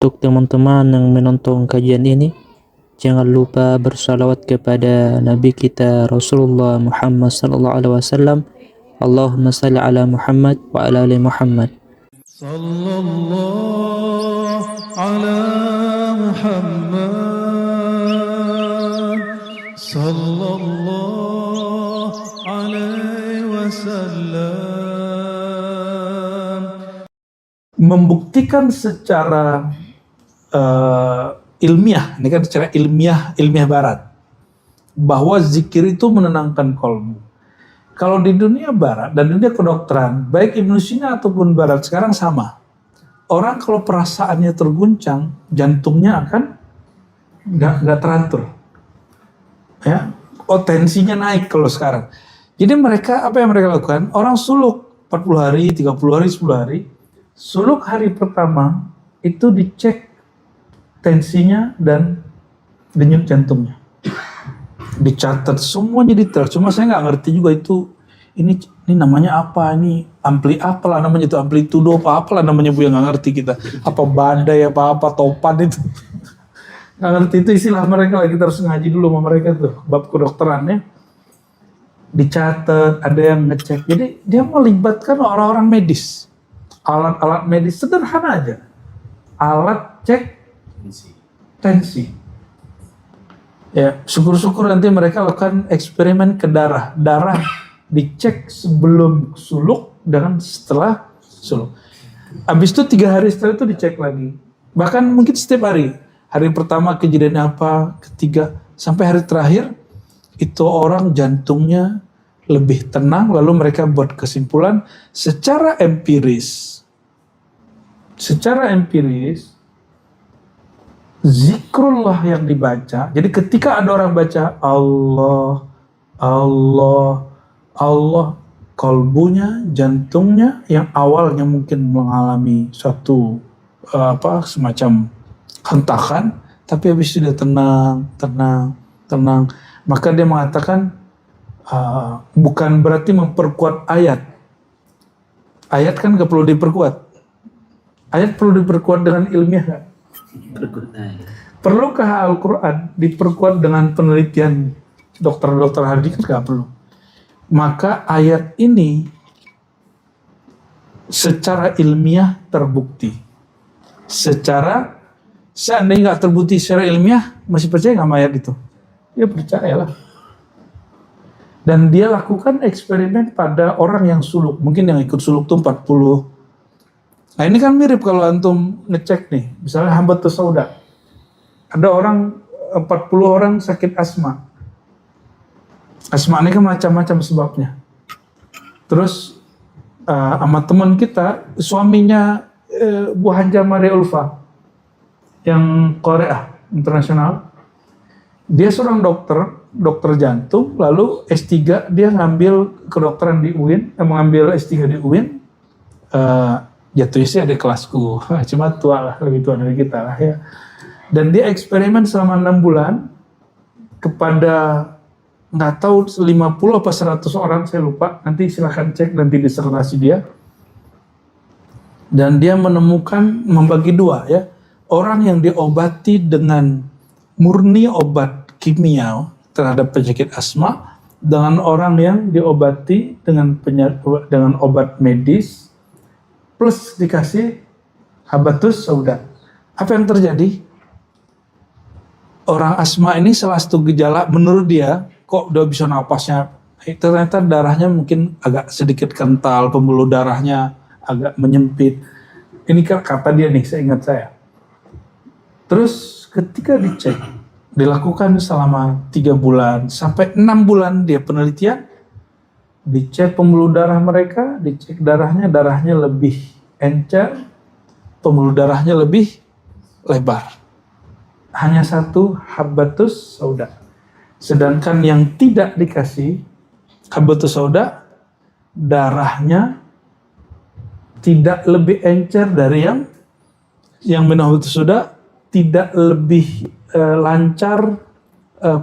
Untuk teman-teman yang menonton kajian ini, jangan lupa bersalawat kepada Nabi kita Rasulullah Muhammad sallallahu alaihi wasallam. Allahumma salli ala Muhammad wa ala ali Muhammad. Sallallahu ala Muhammad sallallahu alaihi wasallam. Membuktikan secara ilmiah, ini kan secara ilmiah barat, bahwa zikir itu menenangkan kolbu. Kalau di dunia barat dan dunia kedokteran, baik Ibnu Sina ataupun barat sekarang sama. Orang kalau perasaannya terguncang, jantungnya akan nggak teratur, ya, tensinya naik kalau sekarang. Jadi mereka, apa yang mereka lakukan? Orang suluk 40 hari, 30 hari, 10 hari. Suluk hari pertama itu dicek tensinya dan denyut jantungnya, dicatat semuanya detail. Cuma saya nggak ngerti juga itu ini namanya apa, ini ampli apalah namanya, itu amplitudo apa lah namanya, Bu, yang nggak ngerti kita, apa badai apa topan itu nggak ngerti, itu istilah mereka lah. Kita harus ngaji dulu sama mereka tuh bab kedokterannya, dicatat, ada yang ngecek. Jadi dia melibatkan orang-orang medis, alat-alat medis sederhana aja, alat cek tensi. Ya, syukur-syukur nanti mereka lakukan eksperimen ke darah dicek sebelum suluk dan setelah suluk. Habis itu 3 hari setelah itu dicek lagi. Bahkan mungkin setiap hari. Hari pertama kejadian apa, ketiga, sampai hari terakhir itu orang jantungnya lebih tenang. Lalu mereka buat kesimpulan secara empiris. Zikrullah yang dibaca. Jadi ketika ada orang baca Allah, Allah, Allah, kalbunya, jantungnya yang awalnya mungkin mengalami suatu semacam hentakan, tapi habis itu dia tenang. Maka dia mengatakan bukan berarti memperkuat ayat. Ayat kan gak perlu diperkuat. Ayat perlu diperkuat dengan ilmiah gak? Perlukah Al-Quran diperkuat dengan penelitian dokter-dokter hadis? Kan gak perlu. Maka ayat ini secara ilmiah terbukti. Seandainya gak terbukti secara ilmiah, masih percaya gak sama ayat itu? Ya percayalah. Dan dia lakukan eksperimen pada orang yang suluk. Mungkin yang ikut suluk tuh 40. Nah ini kan mirip kalau antum ngecek nih, misalnya hambatus sauda. Ada orang 40 orang sakit asma. Asma ini kan macam-macam sebabnya. Terus sama teman kita, suaminya Bu Hanja Maria Ulfa yang Korea internasional. Dia seorang dokter jantung, lalu S3 dia ngambil kedokteran di UIN, mengambil S3 di UIN. Jatuhnya sih ada kelasku, cuma tua lah, lebih tua dari kita lah ya. Dan dia eksperimen selama 6 bulan kepada nggak tahu 50 apa 100 orang, saya lupa. Nanti silahkan cek nanti disertasi dia. Dan dia menemukan membagi 2 ya, orang yang diobati dengan murni obat kimia terhadap penyakit asma, dengan orang yang diobati dengan obat medis plus dikasih habatus sauda. Apa yang terjadi? Orang asma ini salah satu gejala menurut dia, kok udah bisa napasnya, ternyata darahnya mungkin agak sedikit kental, pembuluh darahnya agak menyempit. Ini kan kata dia nih, seingat saya. Terus ketika dicek, dilakukan selama 3 bulan sampai 6 bulan dia penelitian, dicek pembuluh darah mereka, dicek darahnya lebih encer, pembuluh darahnya lebih lebar. Hanya 1 habatus sauda. Sedangkan yang tidak dikasih habatus sauda, darahnya tidak lebih encer dari yang minum habatus sauda, tidak lebih lancar,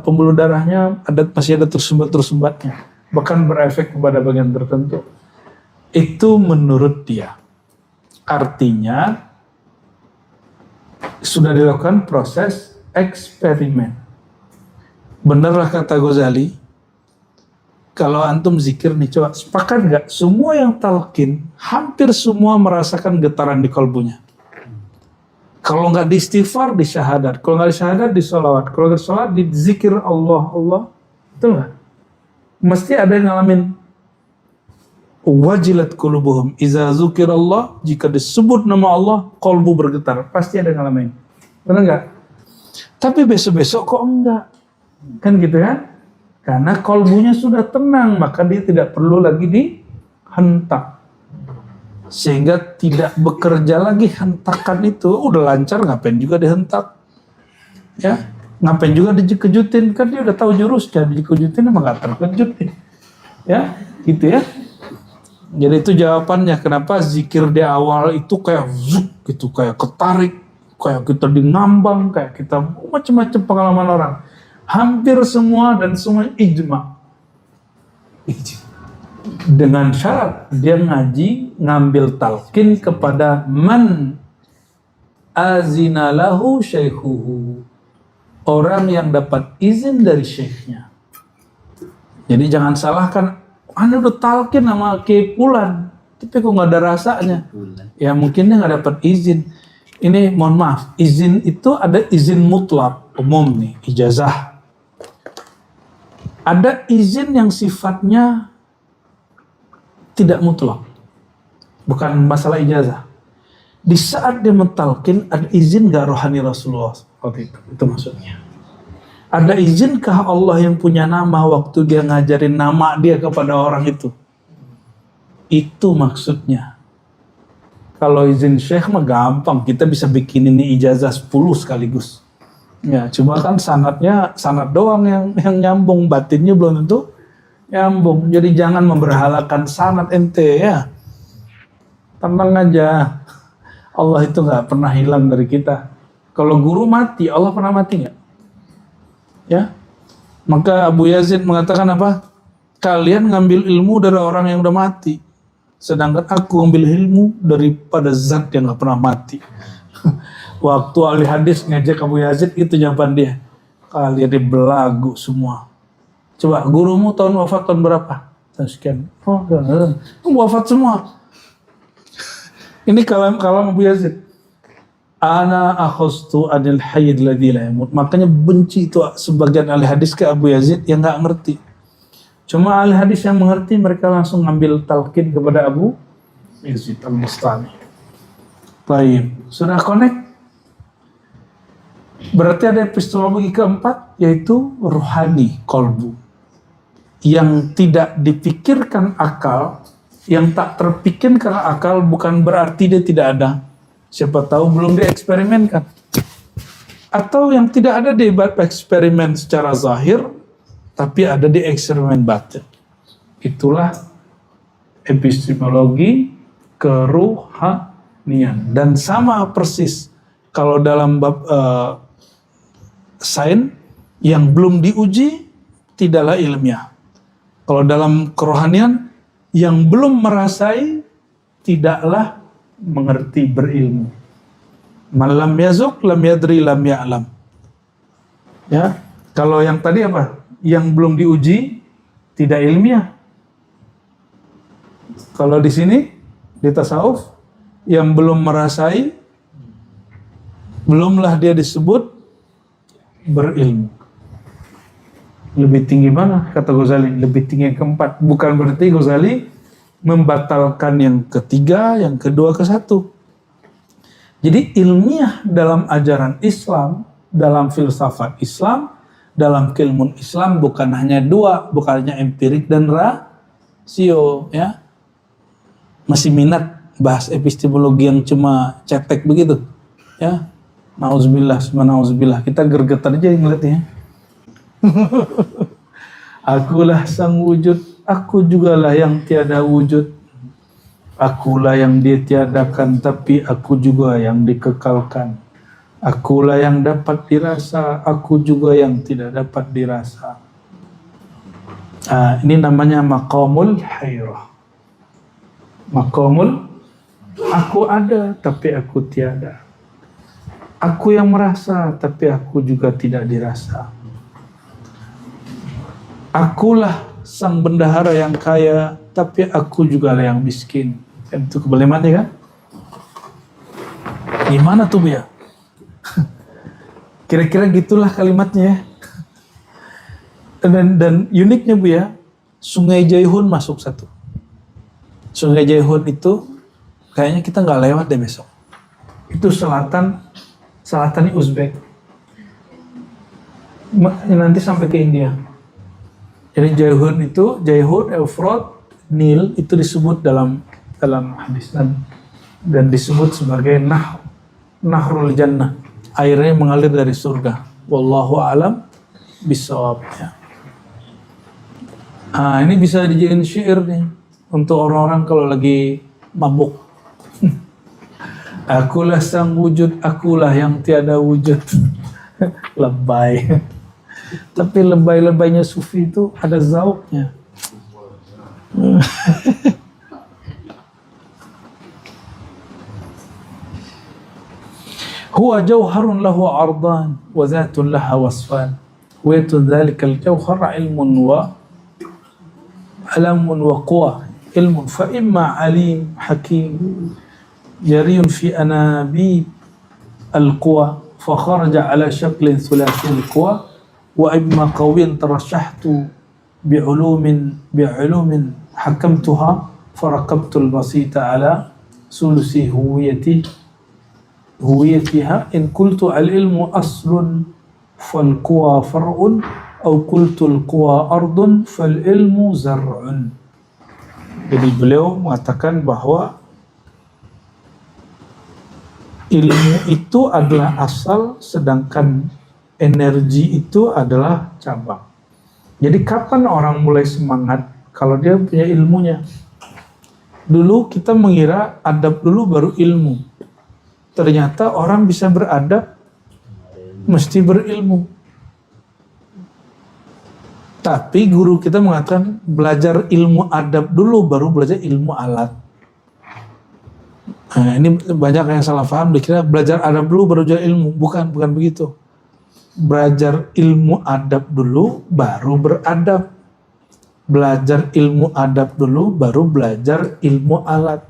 pembuluh darahnya masih ada tersumbat-tersumbatnya, bahkan berefek kepada bagian tertentu. Itu menurut dia. Artinya sudah dilakukan proses eksperimen. Benarlah kata Ghazali, kalau antum zikir nih, coba sepakat nggak? Semua yang talqin, hampir semua merasakan getaran di kalbunya. Kalau nggak di istighfar, di syahadat. Kalau nggak di syahadat, di sholawat. Kalau nggak di sholawat, di zikir Allah. Betul nggak? Mesti ada yang ngalamin wajilat qulubuhum iza zukirallah, jika disebut nama Allah kalbu bergetar, pasti ada yang ngalamin. Benar nggak? Tapi besok-besok kok enggak, kan gitu kan? Karena kalbunya sudah tenang, maka dia tidak perlu lagi dihentak, sehingga tidak bekerja lagi hentakan itu. Udah lancar, ngapain juga dihentak, ya? Ngapain juga dikejutin, kan dia udah tahu jurusnya, dikejutin emang gak terkejut nih, ya gitu ya. Jadi itu jawabannya kenapa zikir di awal itu kayak zuk gitu, kayak ketarik, kayak kita di ngambang, kayak kita macam-macam pengalaman orang. Hampir semua dan semua ijma. Dengan syarat dia ngaji, ngambil talqin kepada man azina lahu syaikhuhu, orang yang dapat izin dari syekhnya. Jadi jangan salahkan, Anda udah talqin sama Kiai Fulan, tapi kok nggak ada rasanya. Ya mungkin dia nggak dapat izin. Ini mohon maaf, izin itu ada izin mutlak, umum nih, ijazah. Ada izin yang sifatnya tidak mutlak, bukan masalah ijazah. Di saat dia mentalkin, ada izin gak rohani Rasulullah waktu itu maksudnya. Ada izinkah Allah yang punya nama waktu dia ngajarin nama dia kepada orang itu? Itu maksudnya. Kalau izin syekh mah gampang, kita bisa bikin ini ijazah 10 sekaligus. Ya, cuma kan sanadnya, sanad doang yang nyambung, batinnya belum tentu nyambung. Jadi jangan memberhalakan sanad ente ya. Tenang aja. Allah itu nggak pernah hilang dari kita. Kalau guru mati, Allah pernah mati nggak? Ya, maka Abu Yazid mengatakan apa? Kalian ngambil ilmu dari orang yang udah mati, sedangkan aku ngambil ilmu daripada zat yang nggak pernah mati. Waktu ahli hadis ngejek Abu Yazid, itu jawaban dia. Kalian dibelagu semua. Coba gurumu wafat tahun berapa? Tahun sekian. Oh, wafat semua. Ini kalam Abu Yazid. Ana akhustu anil hayyid ladzi la yamut. Makanya benci itu sebagian ahli hadis ke Abu Yazid yang nggak ngerti. Cuma ahli hadis yang mengerti, mereka langsung ngambil talqin kepada Abu Yazid al-Bustami. Baik, sudah connect? Berarti ada epistemologi keempat, yaitu rohani, kolbu, yang tidak dipikirkan akal, yang tak terpikirkan akal, bukan berarti dia tidak ada. Siapa tahu belum dieksperimenkan. Atau yang tidak ada di eksperimen secara zahir, tapi ada di eksperimen batin. Itulah epistemologi keruhanian. Dan sama persis kalau dalam bab sains yang belum diuji tidaklah ilmiah. Kalau dalam kerohanian yang belum merasai tidaklah mengerti, berilmu. Man lam yazuk lam yadri lam ya'lam. Ya, kalau yang tadi apa? Yang belum diuji tidak ilmiah. Kalau di sini di tasawuf yang belum merasai, belumlah dia disebut berilmu. Lebih tinggi mana kata Ghazali? Lebih tinggi yang keempat. Bukan berarti Ghazali membatalkan yang ketiga, yang kedua, ke satu. Jadi ilmiah dalam ajaran Islam, dalam filsafat Islam, dalam keilmuan Islam bukan hanya dua, bukan hanya empirik dan rasio, ya. Masih minat bahas epistemologi yang cuma cetek begitu, ya. Nauzubillah, kita gergetan aja ngeliatnya. Akulah sang wujud, aku jugalah yang tiada wujud. Akulah yang dia tiadakan, tapi aku juga yang dikekalkan. Akulah yang dapat dirasa, aku juga yang tidak dapat dirasa. Ini namanya maqamul hayrah. Maqamul, aku ada tapi aku tiada. Aku yang merasa, tapi aku juga tidak dirasa. Akulah sang bendahara yang kaya, tapi aku juga lah yang miskin. Itu kebalikannya kan? Gimana tuh ya? Kira-kira gitulah kalimatnya. Dan uniknya Bu ya, Sungai Jaihun masuk satu. Sungai Jaihun itu kayaknya kita nggak lewat deh besok. Itu selatan Uzbek. Nanti sampai ke India. Jadi Jaihun, Euphrat, Nil itu disebut dalam hadis dan disebut sebagai Nahrul Jannah. Airnya mengalir dari surga. Wallahu a'lam bisawabnya. Ini bisa dijadiin syair nih untuk orang-orang kalau lagi mabuk. Akulah sang wujud, akulah yang tiada wujud. Lebay. Tapi lebay-lebaynya sufi itu ada zauknya. Huwa jauharun lahu ardan wa zatun laha wasfan. Wa yatun dhalikal jauhar ilmun wa quwa. Ilmun fa imma alim hakim jariyun fi anabi al-quwa fa kharaja ala shaklin thulathi al-quwa wa imma qawin tarashahtu bi'ulumin hakamtuha faraqabtu al-basita ala sulusi huwiyatiha in qultu al-ilmu aslun fal-quwa far'un aw qultu al-quwa ardun fal-ilmu zar'un. Jadi beliau mengatakan bahwa ilmu itu adalah asal, sedangkan energi itu adalah cabang. Jadi kapan orang mulai semangat? Kalau dia punya ilmunya. Dulu kita mengira adab dulu baru ilmu. Ternyata orang bisa beradab mesti berilmu. Tapi guru kita mengatakan belajar ilmu adab dulu baru belajar ilmu alat. Nah, ini banyak yang salah paham, dikira belajar adab dulu baru belajar ilmu. Bukan begitu. Belajar ilmu adab dulu baru beradab. Belajar ilmu adab dulu baru belajar ilmu alat.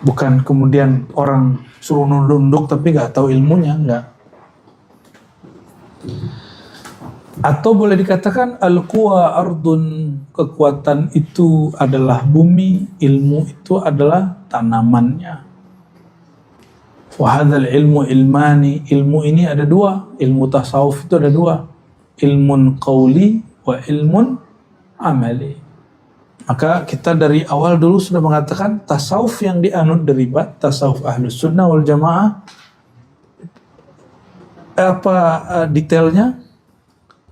Bukan kemudian orang suruh nunduk tapi nggak tahu ilmunya, nggak. Atau boleh dikatakan al-quwa ardun, kekuatan itu adalah bumi, ilmu itu adalah tanamannya. Wa hadzal ilmu ilmani, ilmu ini ada dua, ilmu tasawuf itu ada dua, ilmun qauli wa ilmun amali. Maka kita dari awal dulu sudah mengatakan tasawuf yang dianut dari tasawuf Ahlus Sunnah wal Jamaah. Apa detailnya?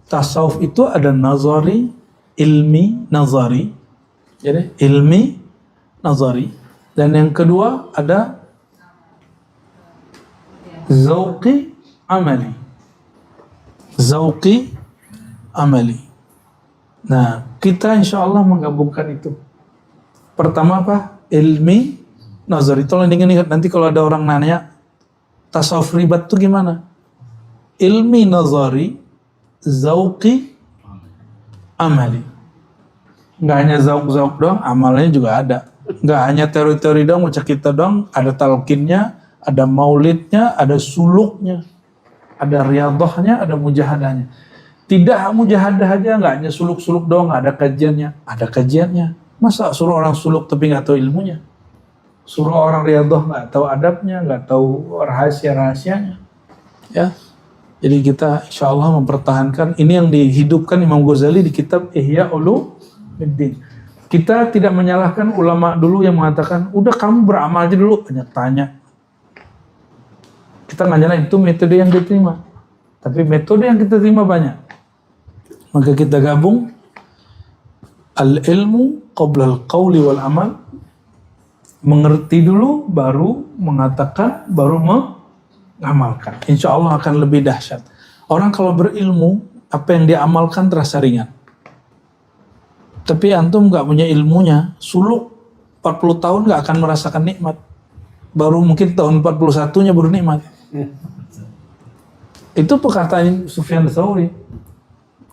Tasawuf itu ada nazari, ilmi, nazari. Jadi ilmi, nazari. Dan yang kedua ada zauqi, amali. Zauqi, amali. Nah, kita insya Allah menggabungkan itu. Pertama apa? Ilmi, nazari. Tolong ingat nanti kalau ada orang nanya tasawuf ribat itu gimana? Ilmi, nazari, zauqi, amali. Nggak hanya zauk doang, amalnya juga ada. Nggak hanya teori-teori doang, baca kita doang, ada talqinnya, ada maulidnya, ada suluknya, ada riyadhahnya, ada mujahadahnya. Tidak mujahadah aja, nggak hanya suluk-suluk doang, nggak ada kajiannya. Ada kajiannya. Masa suruh orang suluk tapi nggak tahu ilmunya? Suruh orang riyadhah nggak tahu adabnya, nggak tahu rahasia-rahasianya. Ya. Jadi kita insya Allah mempertahankan ini yang dihidupkan Imam Ghazali di kitab Ihya Ulumuddin. Kita tidak menyalahkan ulama dulu yang mengatakan, udah kamu beramal aja dulu, banyak tanya. Kita nggak nyalahin, itu metode yang diterima. Tapi metode yang kita terima banyak. Maka kita gabung al-ilmu qabla al-qawli wal amal. Mengerti dulu, baru mengatakan, baru mengamalkan. Insya Allah akan lebih dahsyat. Orang kalau berilmu, apa yang dia amalkan terasa ringan. Tapi antum gak punya ilmunya, suluk 40 tahun gak akan merasakan nikmat. Baru mungkin tahun 41-nya baru nikmat. Itu perkataan Sufyan Tsauri.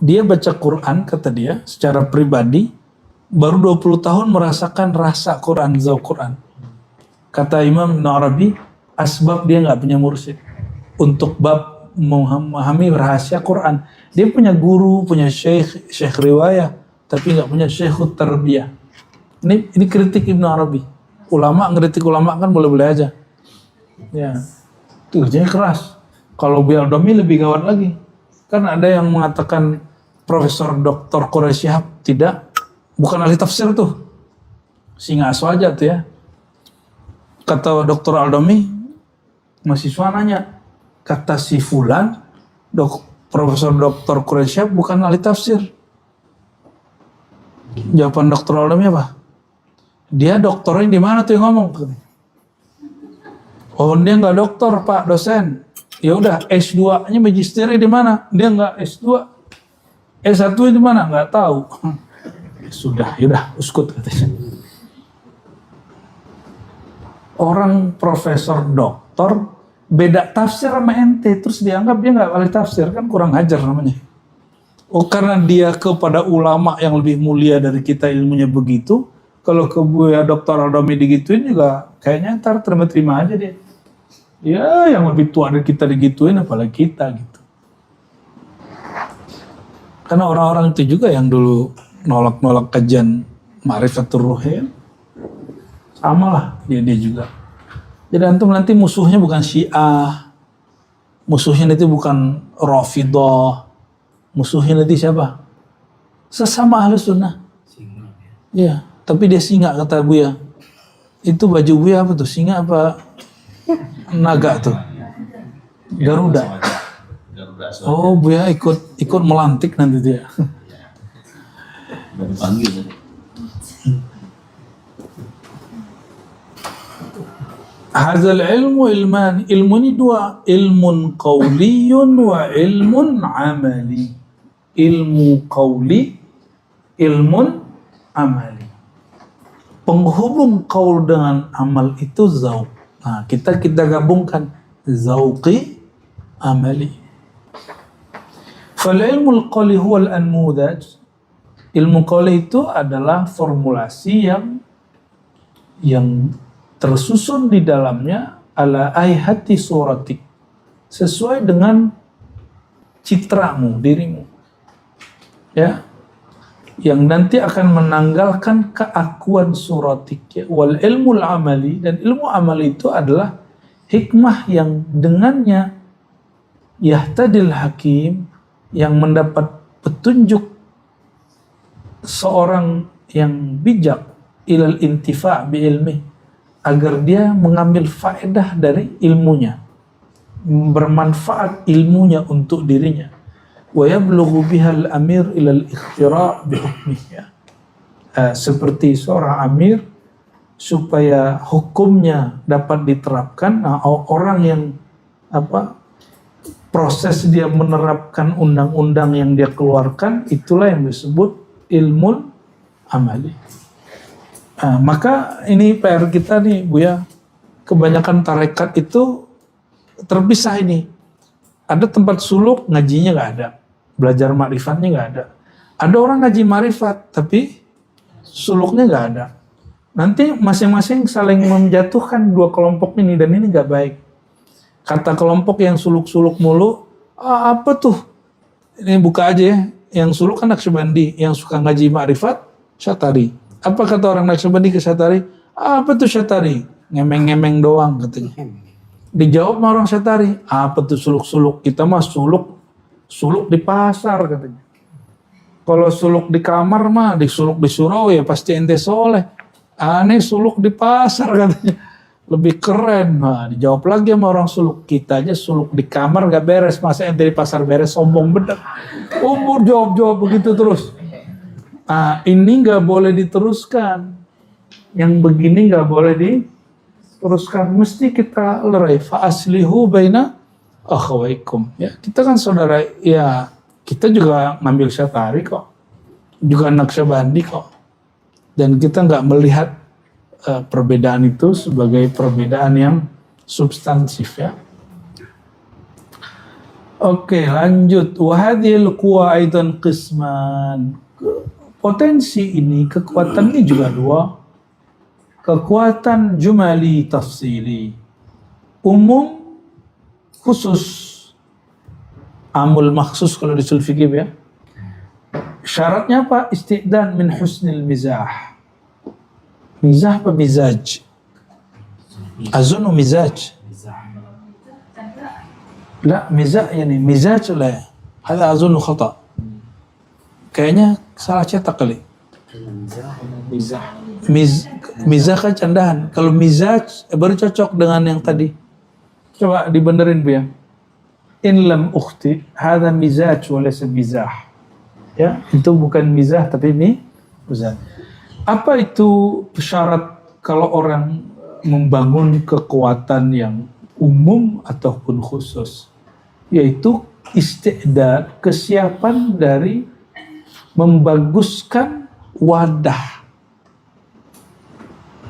Dia baca Quran, kata dia, secara pribadi, baru 20 tahun merasakan rasa Quran, zauq Quran. Kata Imam Ibn Arabi, asbab dia nggak punya mursyid untuk bab memahami rahasia Quran. Dia punya guru, punya syekh riwayah, tapi nggak punya syekhut tarbiyah. Ini kritik Ibn Arabi. Ulama ngeritik ulama kan boleh-boleh aja. Ya, itu kerjanya keras. Kalau Buya Al-Domi lebih gawat lagi. Kan ada yang mengatakan Profesor Dr. Quraish Shihab tidak, bukan ahli tafsir tuh. Singa aja tuh ya. Kata Dr. Al-Domi, mahasiswa nanya, kata si Fulan, Profesor Dr. Quraish Shihab bukan ahli tafsir. Jawaban Dr. Al-Domi apa? Dia doktornya di mana tuh yang ngomong? Oh, dia nggak doktor, Pak, dosen. Ya udah, S2-nya magisteri di mana? Dia nggak S2. S1 di mana? Nggak tahu. Sudah, yaudah, uskut katanya. Orang profesor doktor beda tafsir sama ente, terus dianggap dia nggak ahli tafsir, kan kurang ajar namanya. Oh, karena dia kepada ulama yang lebih mulia dari kita ilmunya begitu, kalau ke Buya Dr. Al-Domi digituin juga kayaknya ntar terima-terima aja dia. Ya, yang lebih tua dari kita digituin, apalagi kita gitu. Karena orang-orang itu juga yang dulu nolak-nolak kajian Ma'rifatul Ruh, sama lah dia juga. Jadi antum nanti musuhnya bukan Syiah, musuhnya nanti bukan Rafidah, musuhnya nanti siapa? Sesama Ahlus Sunnah. Ya, tapi dia singa kata Buya. Itu baju Buya apa tuh? Singa apa? Naga tuh, Garuda. Oh, Buya ikut melantik nanti dia. Hazal ilmu ilman, ilmu ini dua, ilmun qauliyun wa ilmun amali. Ilmu qauli, ilmun amali. Penghubung qaul dengan amal itu zauq. Nah, kita gabungkan zauqi amali. Fal ilmul qawli huwa al-anmudaj. Ilmu qawli itu adalah formulasi yang tersusun di dalamnya ala ayhati suratik, sesuai dengan citramu, dirimu. Ya. Yang nanti akan menanggalkan keakuan suratik, ya. Wal ilmul amali, dan ilmu amali itu adalah hikmah yang dengannya yahtadil hakim, yang mendapat petunjuk seorang yang bijak ilal intifa' bi ilmi, agar dia mengambil faedah dari ilmunya, bermanfaat ilmunya untuk dirinya. Wa yablughu bihal amir ilal ikhtira' bi hukmihi. Seperti seorang amir supaya hukumnya dapat diterapkan. Nah, orang yang proses dia menerapkan undang-undang yang dia keluarkan, itulah yang disebut ilmu amali. Maka ini PR kita nih Buya, kebanyakan tarekat itu terpisah ini. Ada tempat suluk ngajinya nggak ada, belajar ma'rifatnya nggak ada. Ada orang ngaji ma'rifat tapi suluknya nggak ada. Nanti masing-masing saling menjatuhkan dua kelompok ini, dan ini nggak baik. Kata kelompok yang suluk-suluk mulu, apa tuh? Ini buka aja ya. Yang suluk kan Naqsyabandi, yang suka ngaji ma'rifat Syatari. Apa kata orang Naqsyabandi ke Syatari? Apa tuh Syatari? Ngemeng-ngemeng doang katanya. Dijawab sama orang Syatari, apa tuh suluk-suluk? Kita mah suluk di pasar katanya. Kalau suluk di kamar mah, disuluk di surau ya pasti ente soleh. Aneh suluk di pasar katanya, lebih keren. Nah, dijawab lagi sama orang suluk, kita aja suluk di kamar gak beres, masa ente di pasar beres, sombong bener. Umur jawab begitu terus. Ini gak boleh diteruskan. Yang begini gak boleh diteruskan. Mesti kita lerai. Fa aslihu baina akhawaikum. Ya, kita kan saudara, ya kita juga ngambil Syatari kok. Juga Naqsyabandi kok. Dan kita gak melihat perbedaan itu sebagai perbedaan yang substansif ya. Oke, lanjut. Wahadhil quwa aidan qisman. Potensi ini, kekuatan ini juga dua. Kekuatan jumali tafsili. Umum, khusus. Amul maksus kalau di usul fikih ya. Syaratnya apa? Isti'dan min husnil mizah. Mizah apa mizaj? Azunu mizaj. لا مزاج يعني مزاج لا هذا أظن خطأ kayaknya salah cetak kali. Mizah kan candaan. Kalau mizaj baru cocok dengan yang tadi. Coba dibenerin Bu ya. In lam ukhti hadha mizaj wa laysa mizah. Ya, itu bukan mizah tapi mizaj. Apa itu syarat kalau orang membangun kekuatan yang umum ataupun khusus? Yaitu isti'dad, kesiapan dari membaguskan wadah.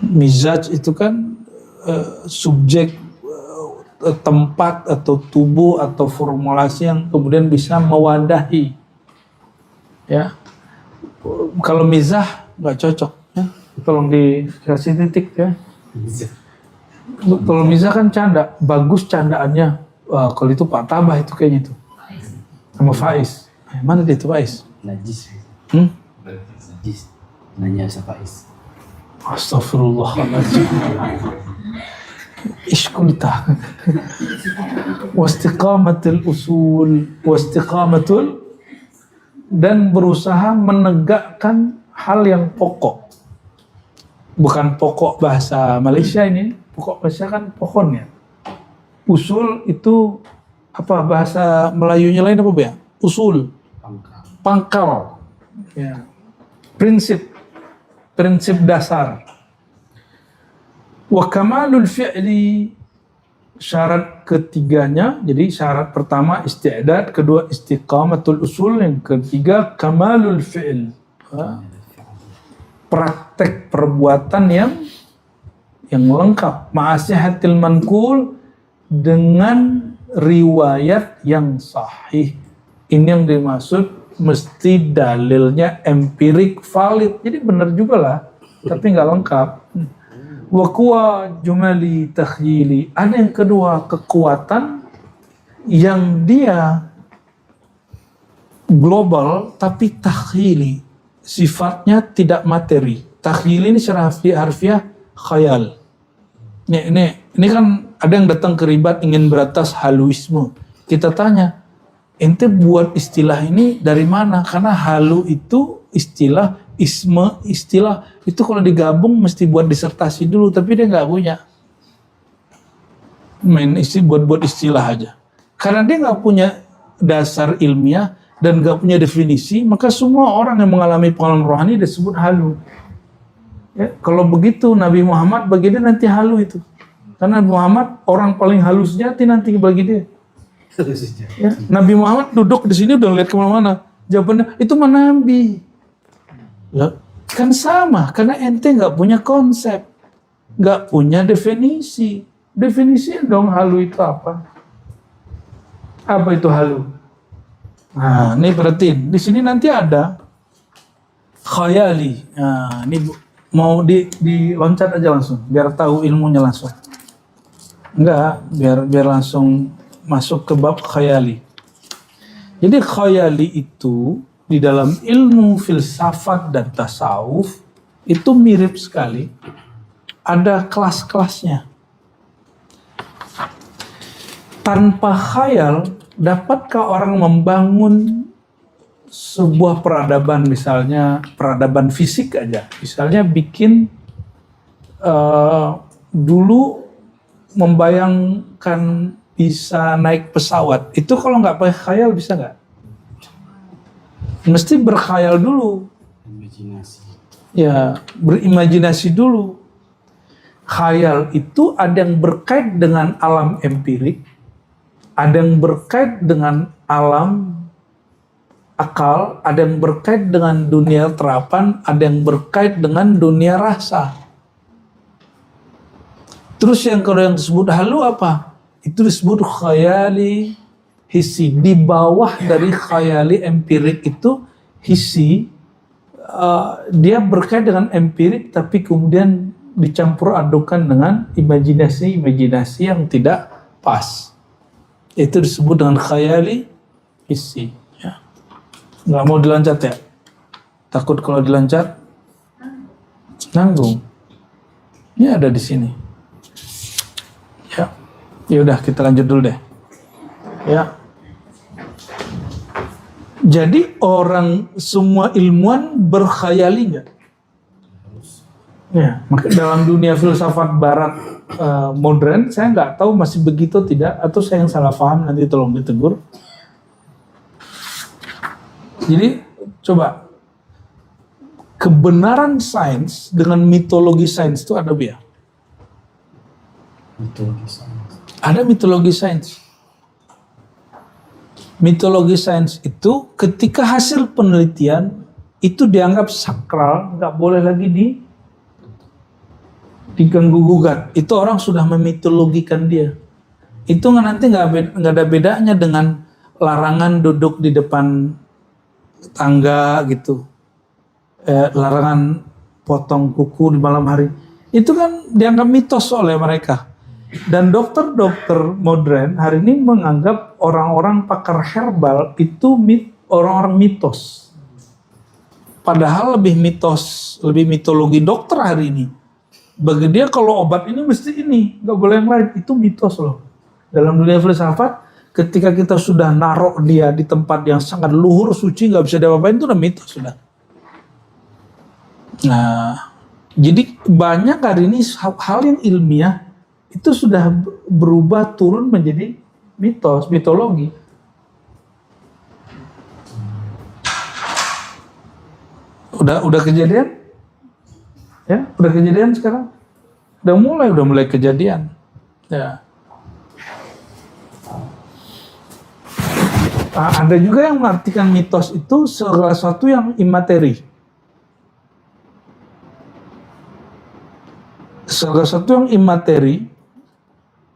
Mizaj itu kan subjek, tempat atau tubuh atau formulasi yang kemudian bisa mewadahi. Ya, kalau mizah nggak cocok. Ya, tolong dikasih titik ya. Kalau mizah kan canda, bagus candaannya. Wah, kalau itu Pak Tabah itu kayaknya itu. Sama Faiz. Mana dia itu Faiz? Najis. Najis. Nanya sama Faiz. Astaghfirullahaladzim. Ishkulta. Wastiqamatul usul. Wastiqamatul. Dan berusaha menegakkan hal yang pokok. Bukan pokok bahasa Malaysia ini. Pokok bahasa kan pohonnya. Usul itu apa bahasa Melayunya lain apa ya? Usul. Pangkal. Ya. Prinsip dasar. Wa kamalul fi'li, syarat ketiganya, jadi syarat pertama isti'dad, kedua istiqamatul usul, yang ketiga kamalul fi'l. Praktek perbuatan yang lengkap, ma'asihatil manqul, dengan riwayat yang sahih. Ini yang dimaksud mesti dalilnya empirik valid. Jadi benar juga lah, tapi nggak lengkap. Wa quwa jumali takhyili. Ada yang kedua, kekuatan yang dia global tapi takhyili. Sifatnya tidak materi. Takhyili ini secara harfiah khayal. Ini kan ada yang datang ke Ribat ingin beratas haluisme. Kita tanya, ente buat istilah ini dari mana? Karena halu itu istilah, isme istilah. Itu kalau digabung mesti buat disertasi dulu, tapi dia nggak punya. Main buat istilah aja. Karena dia nggak punya dasar ilmiah dan nggak punya definisi, maka semua orang yang mengalami pengalaman rohani disebut halu. Ya, kalau begitu Nabi Muhammad bagi dia nanti halu itu. Karena Nabi Muhammad orang paling halus sejati nanti bagi dia. Ya, Nabi Muhammad duduk di sini udah lihat kemana-mana. Jawabannya itu mah Nabi. Ya, kan sama, karena ente nggak punya konsep, nggak punya definisi. Definisi dong halu itu apa? Apa itu halu? Nah, ini perhatiin. Di sini nanti ada khayali. Nah, ini mau diloncat aja langsung, biar tahu ilmunya langsung. Enggak, biar langsung masuk ke bab khayali. Jadi khayali itu di dalam ilmu filsafat dan tasawuf itu mirip sekali. Ada kelas-kelasnya. Tanpa khayal, dapatkah orang membangun sebuah peradaban, misalnya peradaban fisik aja. Misalnya bikin dulu membayangkan bisa naik pesawat. Itu kalau nggak pakai khayal bisa nggak? Mesti berkhayal dulu. Imajinasi. Ya, berimajinasi dulu. Khayal itu ada yang berkait dengan alam empirik, ada yang berkait dengan alam akal, ada yang berkait dengan dunia terapan, ada yang berkait dengan dunia rasa. Terus yang kalau yang disebut halu apa? Itu disebut khayali hissi. Di bawah dari khayali empirik itu hissi, dia berkait dengan empirik tapi kemudian dicampur adukan dengan imajinasi yang tidak pas. Itu disebut dengan khayali hissi. Ya. Nggak mau dilancat ya? Takut kalau dilancat nanggung. Ini ada di sini. Ya, ya udah kita lanjut dulu deh. Ya. Jadi orang semua ilmuwan berkhayali nggak? Ya, maka dalam dunia filsafat Barat modern, saya nggak tahu masih begitu tidak, atau saya yang salah paham, nanti tolong ditegur. Jadi coba kebenaran sains dengan mitologi sains itu ada ya? Mitologi sains. Ada mitologi sains. Mitologi sains itu ketika hasil penelitian itu dianggap sakral, nggak boleh lagi diganggu gugat. Itu orang sudah memitologikan dia. Itu nanti nggak ada bedanya dengan larangan duduk di depan tangga gitu, larangan potong kuku di malam hari. Itu kan dianggap mitos oleh mereka. Dan dokter-dokter modern hari ini menganggap orang-orang pakar herbal itu orang-orang mitos. Padahal lebih mitologi dokter hari ini. Bagi dia kalau obat ini mesti ini, nggak boleh yang lain. Itu mitos loh. Dalam dunia filsafat, ketika kita sudah narok dia di tempat yang sangat luhur, suci, nggak bisa diapa-apain, itu udah mitos sudah. Nah, jadi banyak hari ini hal yang ilmiah itu sudah berubah turun menjadi mitos, mitologi. Udah kejadian? Ya, udah kejadian sekarang? Udah mulai kejadian. Ya. Ada juga yang mengartikan mitos itu segala sesuatu yang imateri. Segala sesuatu yang imateri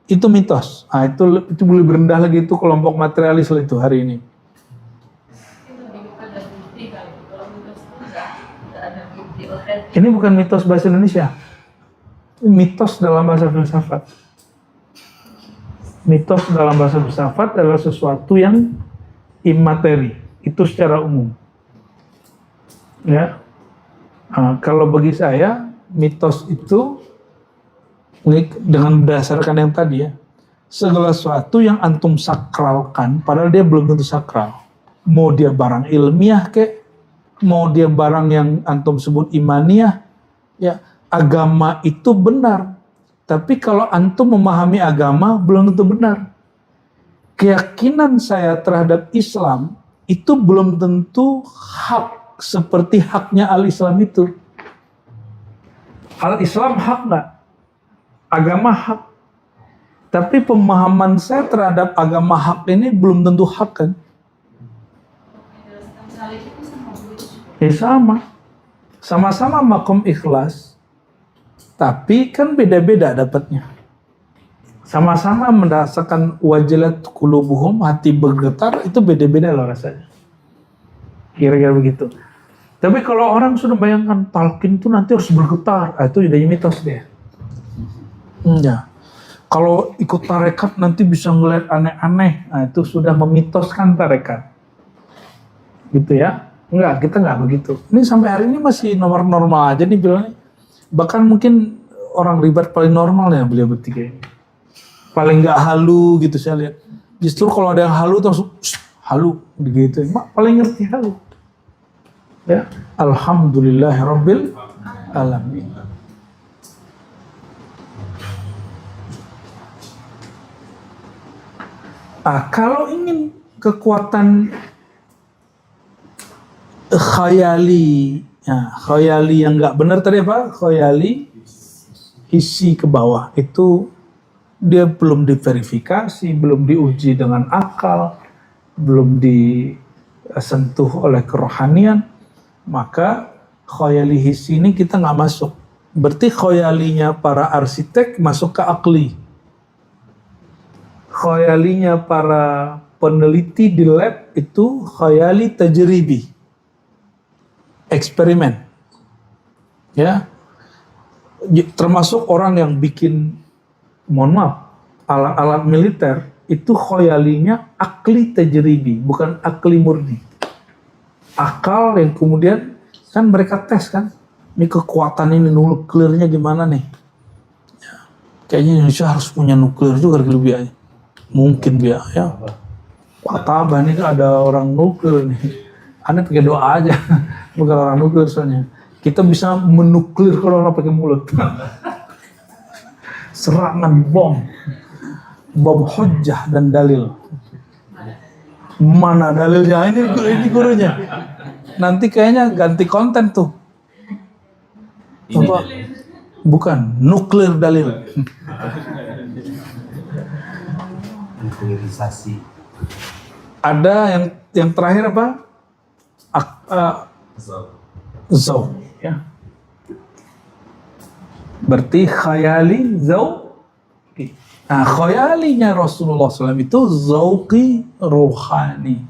itu mitos. Itu boleh berendah lagi, itu kelompok materialis lah itu hari ini. Ini bukan mitos bahasa Indonesia. Mitos dalam bahasa filsafat. Mitos dalam bahasa filsafat adalah sesuatu yang imateri. Itu secara umum. Ya. Kalau bagi saya, mitos itu dengan berdasarkan yang tadi ya, segala sesuatu yang antum sakralkan, padahal dia belum tentu sakral. Mau dia barang ilmiah kek, mau dia barang yang antum sebut imaniah, ya agama itu benar. Tapi kalau antum memahami agama belum tentu benar. Keyakinan saya terhadap Islam itu belum tentu hak seperti haknya al-Islam itu. Al-Islam hak nggak? Agama hak. Tapi pemahaman saya terhadap agama hak ini belum tentu hak kan? Sama. Sama-sama makom ikhlas. Tapi kan beda-beda dapatnya. Sama-sama merasakan wajilat qulubuhum, hati bergetar, itu beda-beda loh rasanya. Kira-kira begitu. Tapi kalau orang sudah bayangkan talqin itu nanti harus bergetar, itu jadi mitos dia. Ya. Kalau ikut tarekat nanti bisa ngeliat aneh-aneh, itu sudah memitoskan tarekat. Gitu ya. Enggak, kita enggak begitu. Ini sampai hari ini masih normal aja nih bilangnya. Bahkan mungkin orang ribat paling normal ya beliau bertiga ini. Paling enggak halu gitu saya lihat. Justru kalau ada yang halu langsung halu gitu. Paling ngerti halu. Ya, alhamdulillahirabbil alamin. Kalau ingin kekuatan khayali, ya, khayali yang nggak benar tadi apa? Khayali isi ke bawah itu dia belum diverifikasi, belum diuji dengan akal, belum disentuh oleh kerohanian, maka khayali hisi ini kita nggak masuk. Berarti khayalinya para arsitek masuk ke akli. Khayalinya para peneliti di lab itu khayali tajribi, eksperimen. Ya, termasuk orang yang bikin, mohon maaf, alat-alat militer itu khayalinya akli tajribi, bukan akli murni. Akal yang kemudian kan mereka tes kan, ini kekuatan ini nuklirnya gimana nih? Ya, kayaknya Indonesia harus punya nuklir juga lebih mungkin dia ya. Wah, nih ada orang nuklir nih. Anda pakai doa aja, bukan orang nuklir soalnya. Kita bisa menuklir kalau orang pakai mulut. Serangan bom hujjah dan dalil. Mana dalilnya? Ini gurunya. Nanti kayaknya ganti konten tuh. Apa? Bukan, nuklir dalil. Nuklirisasi. Ada yang terakhir apa? Zau. Ya. Berarti khayali zauqi. Nah, khayalinya Rasulullah SAW itu zauqi ruhani.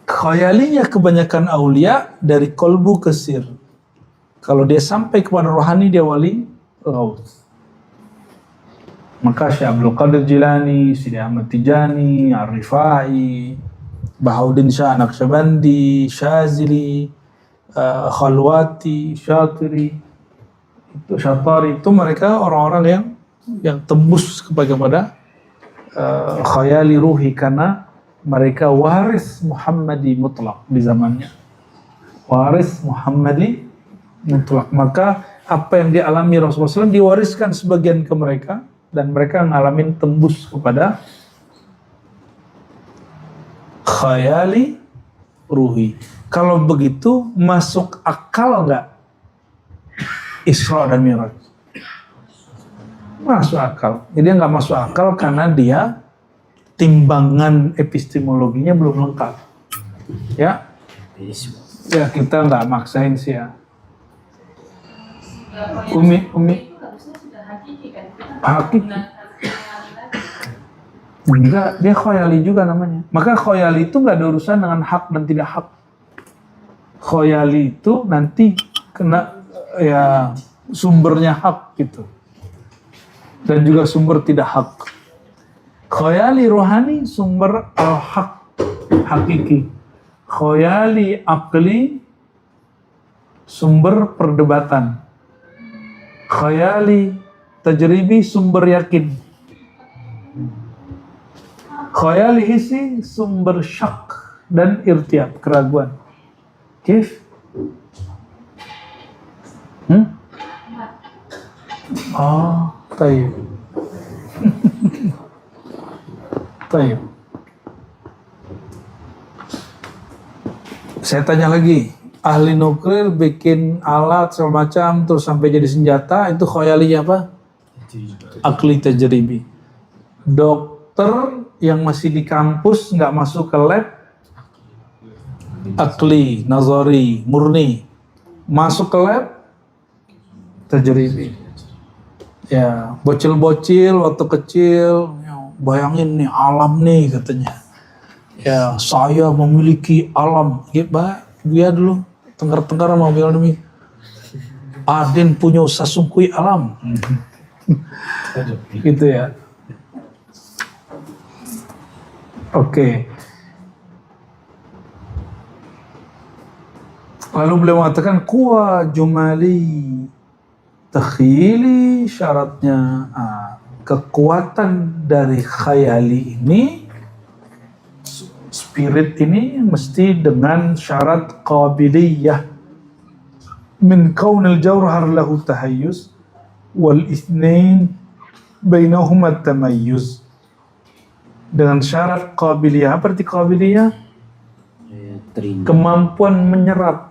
Khayalinya kebanyakan aulia dari kolbu ke sir. Kalau dia sampai kepada rohani, dia wali ghaus. Maka Syekh Abdul Qadir Jilani, Sidi Ahmad Tijani, Ar-Rifai, Bahauddin Shah Naqsyabandi, Syazili, Khalwati, Syatiri, itu mereka orang-orang yang tembus kepada khayali ruhi karena mereka waris Muhammadi mutlak di zamannya. Waris Muhammadi mutlak. Maka apa yang dialami Rasulullah SAW diwariskan sebagian ke mereka dan mereka ngalamin tembus kepada khayali ruhi. Kalau begitu masuk akal nggak Isra dan Mi'raj? Masuk akal. Jadi nggak masuk akal karena dia timbangan epistemologinya belum lengkap. Ya, ya kita nggak maksain sih ya. Umi. Hakiki. Enggak, dia khoyali juga namanya. Maka khoyali itu nggak ada urusan dengan hak dan tidak hak. Khoyali itu nanti kena ya sumbernya hak gitu. Dan juga sumber tidak hak. Khoyali rohani sumber al-haq, hakiki. Khoyali akli sumber perdebatan. Khayali tajribi sumber yakin. Khayali hissi sumber syak dan irtiab, keraguan. Kif? Oh, tayyib. Tayyib. Saya tanya lagi, ahli nuklir bikin alat segala macam terus sampai jadi senjata, itu khayalinya apa? Akli tajribi. Dokter yang masih di kampus nggak masuk ke lab, akli, nazari, murni. Masuk ke lab, tajribi. Ya, bocil-bocil waktu kecil, bayangin nih alam nih katanya. Ya, saya memiliki alam. Ya, dia dulu tengkar-tengkar sama bilang demi Adin punya sasungkui alam. Gitu ya. Oke. Lalu beliau mengatakan kuwa jumali takhili, syaratnya kekuatan dari khayali ini, spirit ini mesti dengan syarat qabiliyah min kaunil jawhar lahu tahayyuz wal itsnain bainahuma tamayyuz. Dengan syarat qabiliyah. Apa arti qabiliyah? Kemampuan menyerap.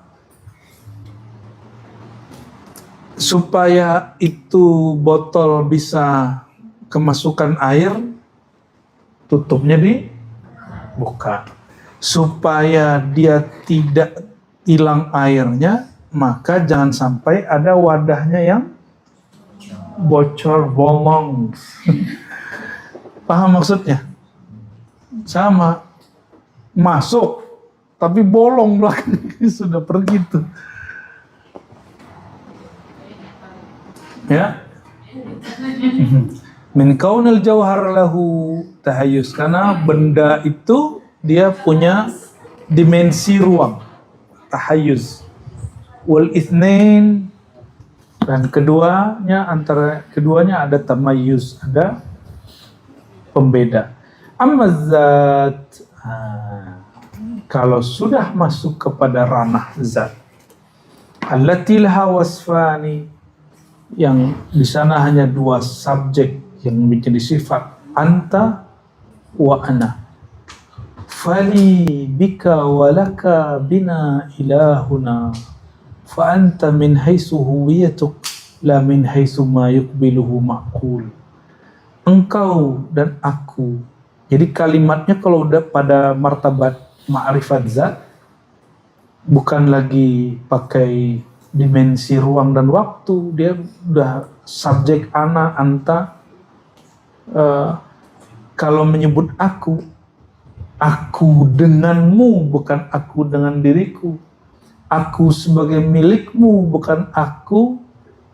Supaya itu botol bisa kemasukan air, tutupnya dibuka. Supaya dia tidak hilang airnya, maka jangan sampai ada wadahnya yang bocor, bolong. Paham maksudnya? Sama. Masuk, tapi bolong belakangnya sudah pergi tuh. Ya. Min kaunil jauhar lahu tahayyus, karena benda itu dia punya dimensi ruang, tahayyuz. Wal itsnain, dan antara keduanya ada tamayyuz, ada pembeda. Amma zat, kalau sudah masuk kepada ranah zat, allati laha wasfani, yang di sana hanya dua subjek yang menjadi sifat, anta wa ana. Fali bika walaka bina ilahuna, fa anta min haitsu huwiyatuk la min haitsu ma yuqbiluhu ma'qul. Engkau dan aku. Jadi kalimatnya kalau udah pada martabat ma'rifat zat, bukan lagi pakai dimensi ruang dan waktu, dia udah subjek ana, anta. Kalau menyebut aku denganmu, bukan aku dengan diriku. Aku sebagai milikmu, bukan aku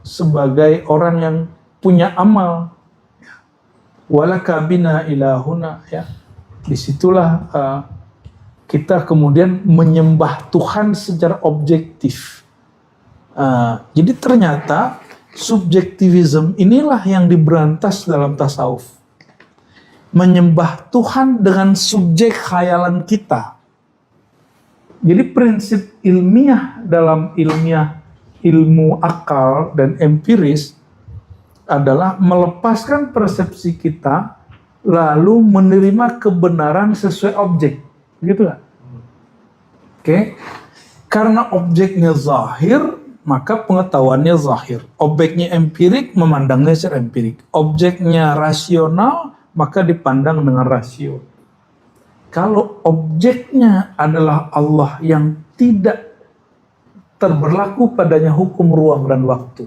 sebagai orang yang punya amal. Walaka bina ilahuna, ya. Disitulah kita kemudian menyembah Tuhan secara objektif. Jadi ternyata subjektivisme inilah yang diberantas dalam tasawuf. Menyembah Tuhan dengan subjek khayalan kita. Jadi prinsip ilmiah dalam ilmu akal dan empiris adalah melepaskan persepsi kita lalu menerima kebenaran sesuai objek. Gitu gak? Oke. Karena objeknya zahir, maka pengetahuannya zahir. Objeknya empirik, memandangnya secara empirik. Objeknya rasional, maka dipandang dengan rasio. Kalau objeknya adalah Allah yang tidak terberlaku padanya hukum ruang dan waktu,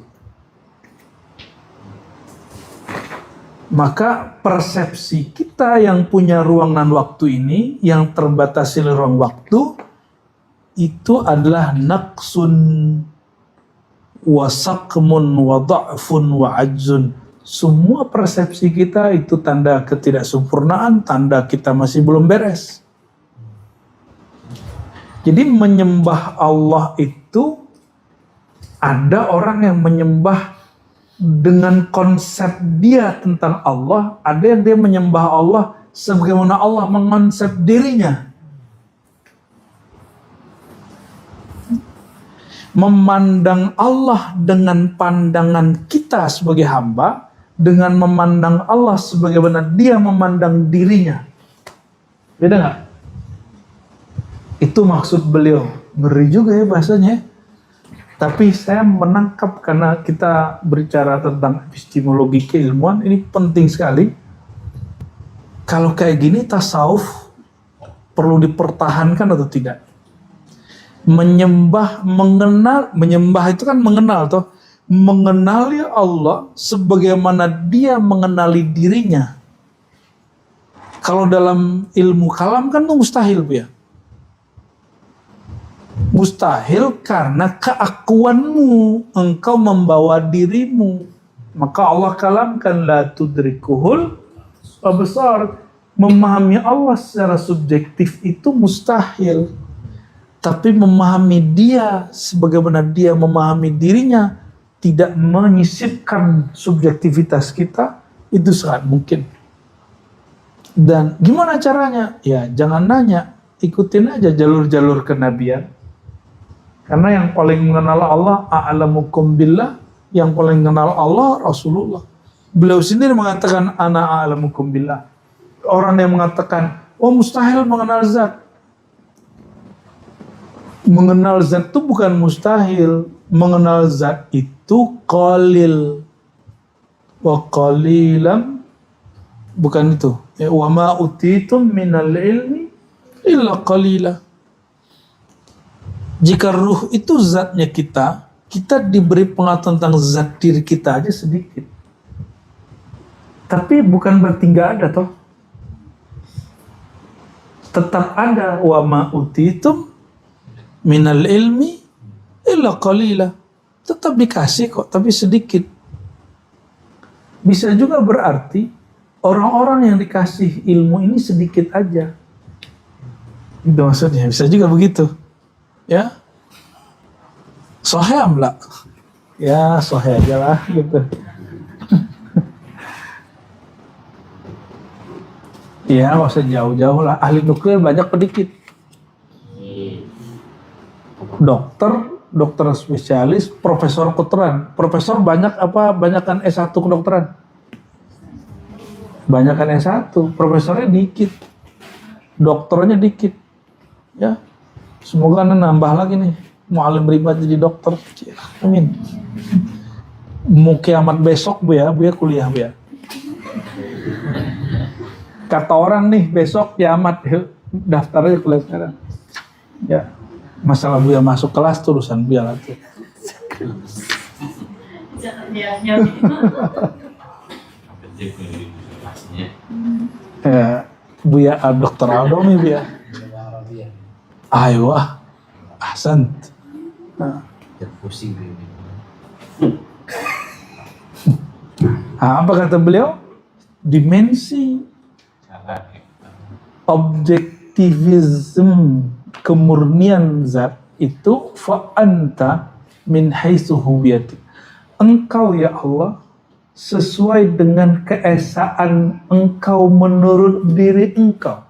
maka persepsi kita yang punya ruang dan waktu ini, yang terbatasi oleh ruang waktu, itu adalah naqsun wa saqmun wa dha'fun wa ajzun. Semua persepsi kita itu tanda ketidaksempurnaan, tanda kita masih belum beres. Jadi menyembah Allah itu, ada orang yang menyembah dengan konsep dia tentang Allah, ada yang dia menyembah Allah sebagaimana Allah mengonsep dirinya. Memandang Allah dengan pandangan kita sebagai hamba, dengan memandang Allah sebagaimana dia memandang dirinya. Beda nggak? Itu maksud beliau. Ngeri juga ya bahasanya. Tapi saya menangkap, karena kita berbicara tentang epistemologi keilmuan, ini penting sekali. Kalau kayak gini tasawuf perlu dipertahankan atau tidak? Menyembah itu kan mengenal toh. Mengenali Allah sebagaimana dia mengenali dirinya. Kalau dalam ilmu kalam kan itu mustahil, Bu ya. Mustahil karena keakuanmu, engkau membawa dirimu. Maka Allah kalamkan la tudrikuhul absar. Memahami Allah secara subjektif itu mustahil. Tapi memahami dia sebagaimana dia memahami dirinya, tidak menyisipkan subjektivitas kita, itu sangat mungkin. Dan gimana caranya? Ya jangan nanya, ikutin aja jalur-jalur kenabian. Karena yang paling mengenal Allah, a'lamukum billah, yang paling mengenal Allah Rasulullah. Beliau sendiri mengatakan ana a'lamukum billah. Orang yang mengatakan, oh mustahil mengenal zat. Mengenal zat itu bukan mustahil. Mengenal zat itu qalil. Wa qalilam, bukan itu. Wa ma utitum minal ilmi illa qalila. Jika ruh itu zatnya kita diberi pengetahuan tentang zat diri kita aja sedikit. Tapi bukan berarti nggak ada toh. Tetap ada. Wa ma utitum minal ilmi illa qalila. Tetap dikasih kok, tapi sedikit. Bisa juga berarti orang-orang yang dikasih ilmu ini sedikit aja. Itu maksudnya. Bisa juga begitu. Ya. Sahih amla. Ya, sahih aja lah gitu. Ya, nggak usah jauh-jauh lah. Ahli nuklir banyak pedikit. Dokter spesialis, profesor kedokteran. Profesor banyak apa? Banyakan S1 kedokteran. Banyakan S1, profesornya dikit. Dokternya dikit. Ya. Semoga Anda nambah lagi nih. Mu'alim ribat jadi dokter. Amin. Mau kiamat besok Bu ya kuliah Bu ya. Kata orang nih besok kiamat, daftar aja kuliah sekarang. Ya. Masalah Buya masuk kelas turusan Buya lah tuh. Buya Dr. Aldo nih Buya. Ayo ahsan. Pusing. Apa kata beliau? Dimensi objektivisme kemurnian zat itu fa anta min haitsu huwiyatik. Engkau ya Allah sesuai dengan keesaan engkau menurut diri engkau.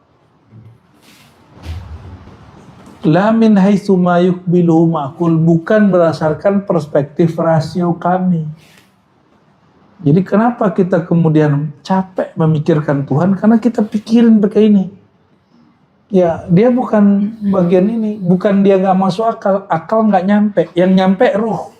La min haitsu ma yuqbilu ma'qul, bukan berdasarkan perspektif rasio kami. Jadi kenapa kita kemudian capek memikirkan Tuhan? Karena kita pikirin pakai ini. Ya, dia bukan bagian ini, bukan dia nggak masuk akal, akal nggak nyampe, yang nyampe ruh.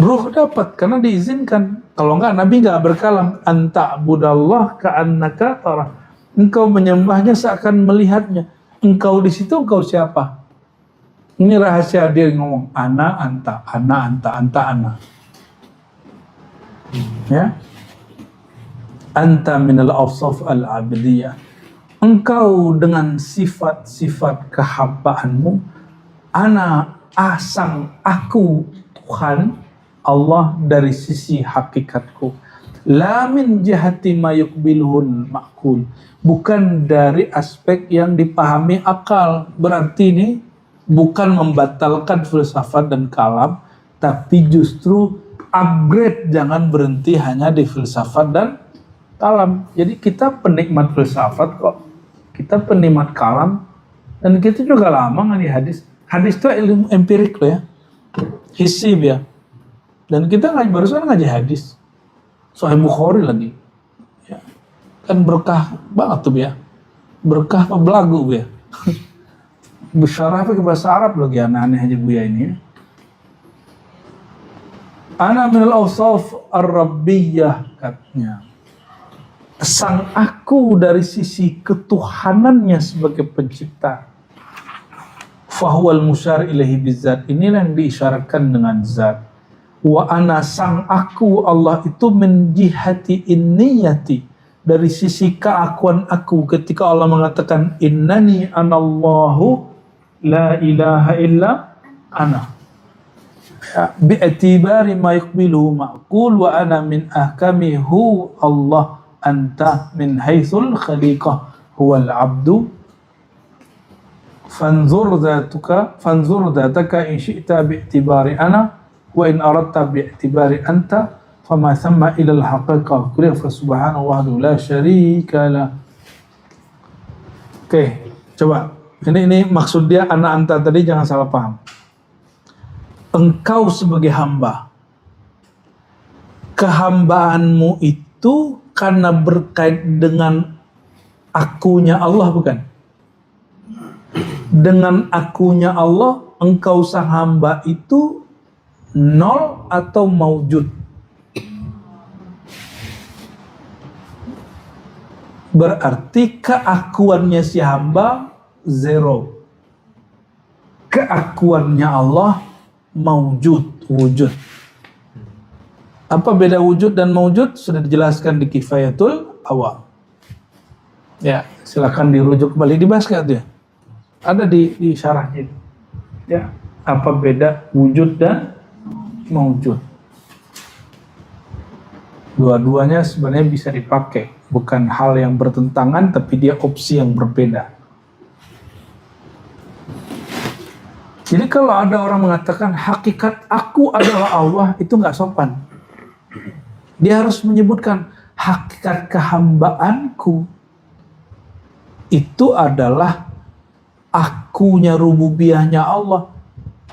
Ruh dapat karena diizinkan. Kalau nggak Nabi nggak berkalam. Anta budallah ka'annaka tarah. Engkau menyembahnya seakan melihatnya. Engkau di situ, engkau siapa? Ini rahasia dia ngomong. Ana anta, ana. Ya. Anta minal awsaf al-abdiyah. Engkau dengan sifat-sifat kehambaanmu. Ana asang aku Tuhan Allah dari sisi hakikatku. La min jihati ma yuqbiluhul ma'kul. Bukan dari aspek yang dipahami akal. Berarti ini bukan membatalkan filsafat dan kalam, tapi justru upgrade, jangan berhenti hanya di filsafat dan kalam. Jadi kita penikmat filsafat kok, kita penikmat kalam, dan kita juga lama ngaji hadis. Hadis itu ilmu empirik loh ya, hisib ya. Dan kita barusan ngaji hadis, Sahih Bukhari lagi, ya. Kan berkah banget tuh ya, berkah apa belagu ya. Bisyarah pakai bahasa Arab lagi, aneh-aneh aja Buya ini. Ana minal awsaf ar-rabbiyah katanya. Sang aku dari sisi ketuhanannya sebagai pencipta. Fahuwal musyar ilahi bizat. Inilah yang diisyaratkan dengan zat. Wa ana sang aku Allah itu min jihati inniyati. Dari sisi keakuan aku ketika Allah mengatakan innani anallahu la ilaha illa ana. Bi'atibari ma yuqbiluhu ma'qul wa ana min ahkamihu Allah anta min haitsul khaliqah huwal abdu fanzur dhataka in syi'ta bi'tibari ana wa in aradta bi'tibari anta fama thamma ila al-haqiqah kulli fa subhanahu wahdahu la syarika lah. Oke, coba ini maksud dia anak anta tadi jangan salah paham. Engkau sebagai hamba, kehambaanmu itu karena berkait dengan akunya Allah, bukan? Dengan akunya Allah, engkau sang hamba itu nol atau maujud. Berarti keakuannya si hamba zero. Keakuannya Allah maujud, wujud. Apa beda wujud dan maujud sudah dijelaskan di Kifayatul Awam. Ya, silakan dirujuk kembali, dibahas nggak tuh ya? Ada di syarahnya. Ya, apa beda wujud dan maujud? Dua-duanya sebenarnya bisa dipakai, bukan hal yang bertentangan, tapi dia opsi yang berbeda. Jadi kalau ada orang mengatakan hakikat aku adalah Allah, itu nggak sopan. Dia harus menyebutkan hakikat kehambaanku itu adalah akunya, rububiyahnya Allah,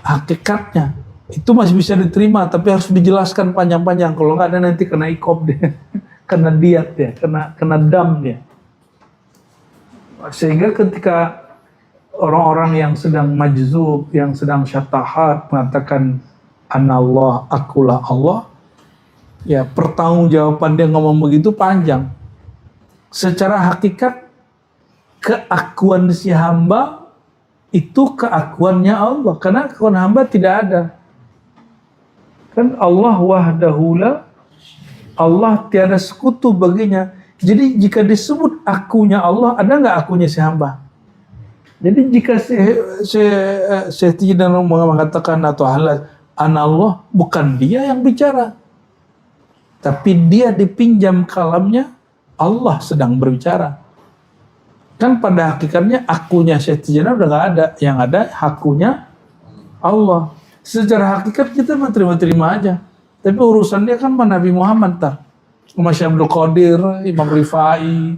hakikatnya. Itu masih bisa diterima, tapi harus dijelaskan panjang-panjang. Kalau nggak ada nanti kena ikob dia, kena diat dia, kena dam dia. Sehingga ketika orang-orang yang sedang majzub, yang sedang syatahat mengatakan anallah, akulah Allah, ya pertanggungjawaban dia ngomong begitu panjang. Secara hakikat keakuan si hamba itu keakuannya Allah, karena keakuan hamba tidak ada. Kan Allah wahdahu la, Allah tiada sekutu baginya. Jadi jika disebut akunya Allah, ada nggak akunya si hamba? Jadi jika Syekh Tijani mengatakan atau halas anallah, bukan dia yang bicara, tapi dia dipinjam kalamnya, Allah sedang berbicara. Kan pada hakikatnya akunya Syekh Tijani udah nggak ada, yang ada hakunya Allah. Secara hakikat kita terima-terima aja, tapi urusannya kan Nabi Muhammad sama Syekh Abdul Qadir, Imam Rifai.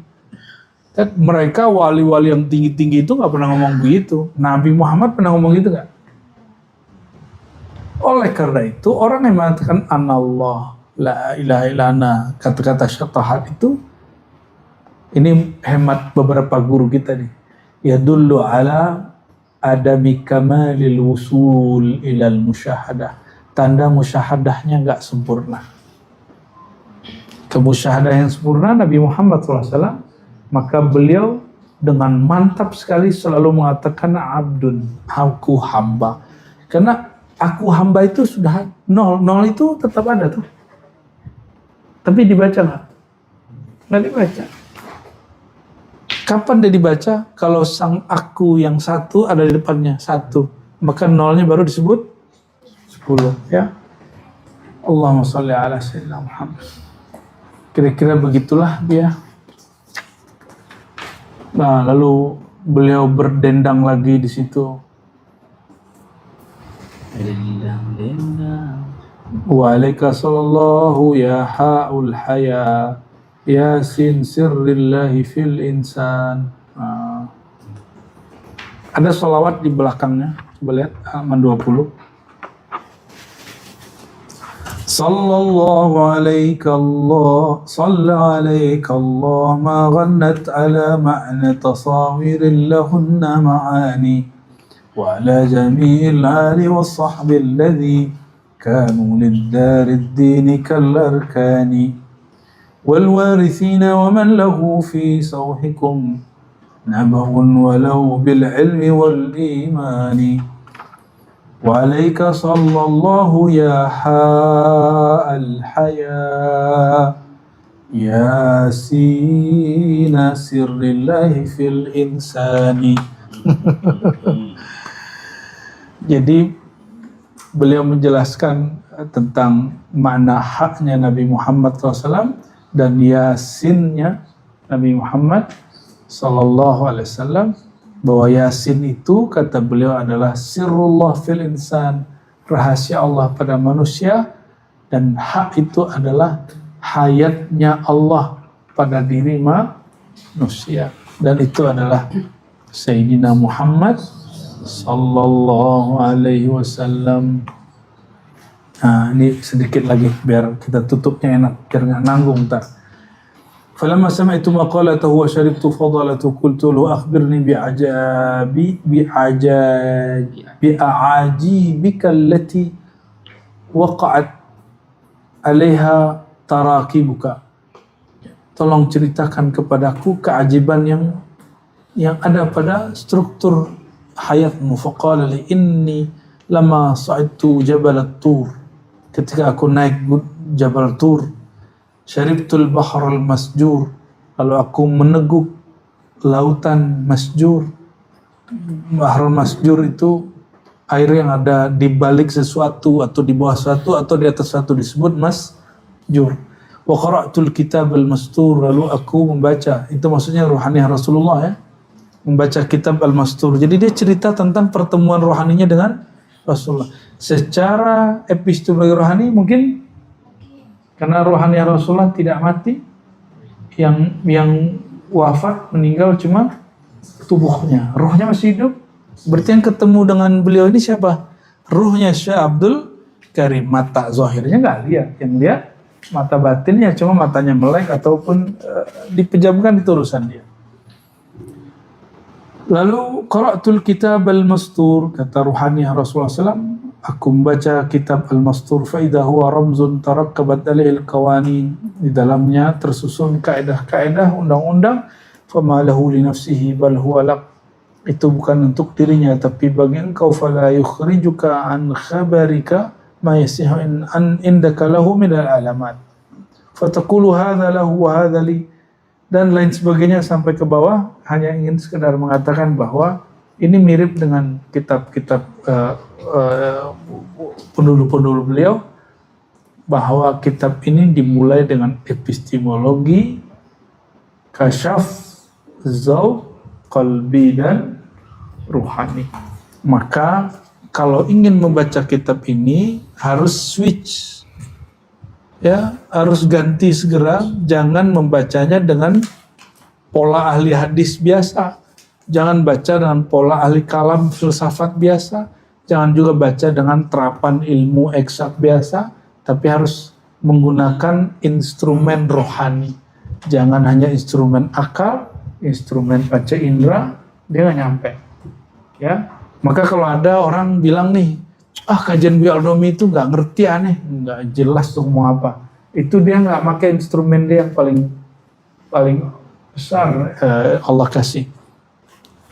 Kan mereka wali-wali yang tinggi-tinggi itu nggak pernah ngomong begitu. Nabi Muhammad pernah ngomong gitu nggak? Oleh karena itu orang yang mengatakan anallah, la ilaha illana, kata-kata syatahat itu, ini hemat beberapa guru kita nih, yadullu ala adami kamalil wusul ilal musyahadah. Tanda musyahadahnya nggak sempurna. Kemusyahadah yang sempurna Nabi Muhammad SAW, maka beliau dengan mantap sekali selalu mengatakan abdun, aku hamba. Karena aku hamba itu sudah nol, nol itu tetap ada tuh. Tapi dibaca nggak? Nggak dibaca. Kapan dia dibaca? Kalau sang aku yang satu ada di depannya, satu. Maka nolnya baru disebut 10. Ya. Allahumma sholli ala sayyidina Muhammad. Kira-kira begitulah dia. Nah, lalu beliau berdendang lagi di situ. Dendang. Wa'alaika sallallahu ya ha'ul haya, yasin sirrillahi fil insan. Nah, ada sholawat di belakangnya. Coba lihat halaman 20. Sallallahu alaika Allah, salla alaika Allah, ma ghannat ala ma'na tasawirin lahunna ma'ani, wa ala jami'il ali wa sahbi alladhi kanu liddari ad-dini kal-arkani, wal warithina wa man lahu fi sawhikum nabahun walau bil ilmi wal imani. وعليك صلى الله يا حاء الحياة ياسين سر الله في الإنسان. Jadi beliau menjelaskan tentang makna haknya Nabi Muhammad SAW dan yasinnya Nabi Muhammad SAW, bahwa Yasin itu kata beliau adalah sirrullah fil insan, rahasia Allah pada manusia, dan hak itu adalah hayatnya Allah pada diri manusia, dan itu adalah Sayyidina Muhammad sallallahu alaihi wasallam. Nah, ini sedikit lagi biar kita tutupnya enak, biar nggak nanggung ntar. فلما سمعت مقالته وشربت فضلته قلت له أخبرني بأعاجيبك التي وقعت عليها تراكيبك. Tolong ceritakan kepadaku keajaiban yang ada pada struktur hayatmu. Faqala li inni lama sa'idtu jabal at-tur. Ketika aku naik Jabal Tur, syaribtul bahrul masjur, lalu aku meneguk lautan masjur. Bahrul masjur itu air yang ada di balik sesuatu atau di bawah sesuatu atau di atas sesuatu, disebut masjur. Wa qara'tul kitab al-mastur, lalu aku membaca, itu maksudnya ruhani Rasulullah ya, membaca kitab al-mastur. Jadi dia cerita tentang pertemuan rohaninya dengan Rasulullah. Secara epistemologi rohani mungkin karena rohani Rasulullah tidak mati, yang wafat meninggal cuma tubuhnya, rohnya masih hidup. Berarti yang ketemu dengan beliau ini siapa? Ruhnya Syekh Abdul Karim. Mata zahirnya nggak lihat, yang lihat mata batinnya, cuma matanya melek ataupun dipejamkan, itu urusan dia. Lalu qara'tul kitab al-mastur, kata ruhani Rasulullah SAW, aku membaca kitab al-mastur, fa idza huwa ramzun tarakkabat alaihi al-qawanin, di dalamnya tersusun kaidah-kaidah, undang-undang, fama lahu li nafsihi bal huwa lak, itu bukan untuk dirinya tapi bagi engkau, fala yukhrijuka an khabarika ma yasihu an indaka lahu min al-alamat, fataqulu hadza lahu wa hadza li, dan lain sebagainya sampai ke bawah, hanya ingin sekedar mengatakan bahwa ini mirip dengan kitab-kitab pendulu-pendulu beliau, bahwa kitab ini dimulai dengan epistemologi, kasyaf, zauq, qalbi, dan ruhani. Maka kalau ingin membaca kitab ini harus switch, ya, harus ganti segera. Jangan membacanya dengan pola ahli hadis biasa, jangan baca dengan pola ahli kalam filsafat biasa, jangan juga baca dengan terapan ilmu eksak biasa, tapi harus menggunakan instrumen rohani. Jangan hanya instrumen akal, instrumen panca indera, dia nggak nyampe. Ya, maka kalau ada orang bilang nih, kajian Bioaldomi itu nggak ngerti, aneh, nggak jelas tuh mau apa, itu dia nggak pakai instrumen dia yang paling besar Allah kasih,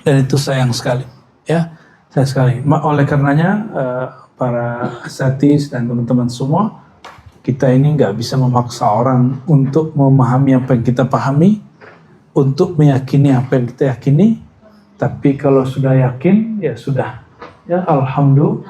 dan itu sayang sekali, ya, sayang sekali. Oleh karenanya para asatis dan teman-teman semua, kita ini nggak bisa memaksa orang untuk memahami apa yang kita pahami, untuk meyakini apa yang kita yakini. Tapi kalau sudah yakin, ya sudah, ya alhamdulillah.